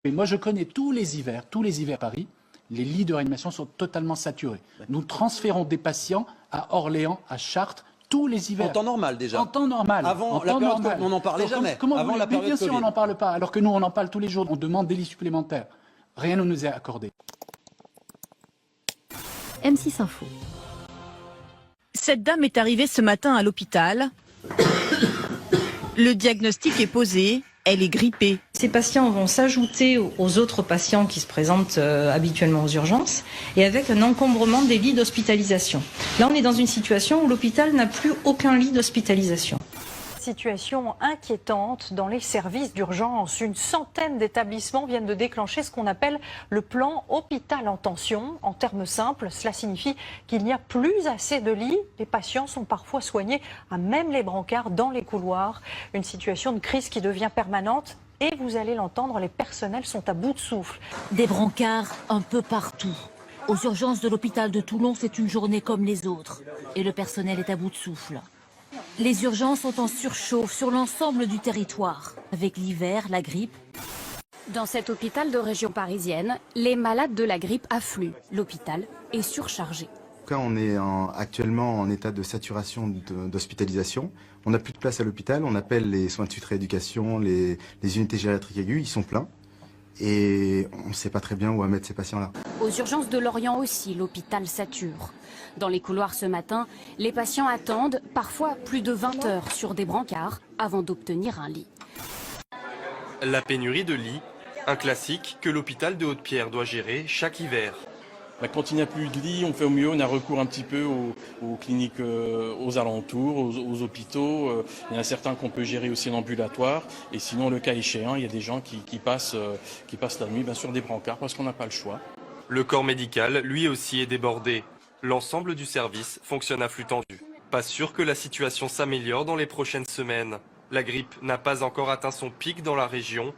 Et moi, je connais tous les hivers à Paris, les lits de réanimation sont totalement saturés. Nous transférons des patients à Orléans, à Chartres, tous les hivers. En temps normal déjà. En temps normal. Avant la période Covid, on n'en parlait jamais. Avant la période bien sûr, Covid. on n'en parle pas. Alors que nous, on en parle tous les jours. On demande des lits supplémentaires. Rien ne nous est accordé. M6 Info. Cette dame est arrivée ce matin à l'hôpital. Le diagnostic est posé. Elle est grippée. Ces patients vont s'ajouter aux autres patients qui se présentent habituellement aux urgences et avec un encombrement des lits d'hospitalisation. Là, on est dans une situation où l'hôpital n'a plus aucun lit d'hospitalisation. Situation inquiétante dans les services d'urgence. Une centaine d'établissements viennent de déclencher ce qu'on appelle le plan hôpital en tension. En termes simples, cela signifie qu'il n'y a plus assez de lits. Les patients sont parfois soignés à même les brancards dans les couloirs. Une situation de crise qui devient permanente. Et vous allez l'entendre, les personnels sont à bout de souffle. Des brancards un peu partout. Aux urgences de l'hôpital de Toulon, c'est une journée comme les autres. Et le personnel est à bout de souffle. Les urgences sont en surchauffe sur l'ensemble du territoire, avec l'hiver, la grippe. Dans cet hôpital de région parisienne, les malades de la grippe affluent. L'hôpital est surchargé. On est actuellement en état de saturation d'hospitalisation. On n'a plus de place à l'hôpital. On appelle les soins de suite rééducation, les unités gériatriques aiguës. Ils sont pleins. Et on ne sait pas très bien où mettre ces patients-là. Aux urgences de Lorient aussi, l'hôpital sature. Dans les couloirs ce matin, les patients attendent parfois plus de 20 heures sur des brancards avant d'obtenir un lit. La pénurie de lits, un classique que l'hôpital de Haute-Pierre doit gérer chaque hiver. Quand il n'y a plus de lits, on fait au mieux, on a recours un petit peu aux cliniques aux alentours, aux hôpitaux. Il y en a certains qu'on peut gérer aussi en ambulatoire. Et sinon, le cas échéant, il y a des gens qui passent la nuit sur des brancards parce qu'on n'a pas le choix. Le corps médical, lui aussi, est débordé. L'ensemble du service fonctionne à flux tendu. Pas sûr que la situation s'améliore dans les prochaines semaines. La grippe n'a pas encore atteint son pic dans la région.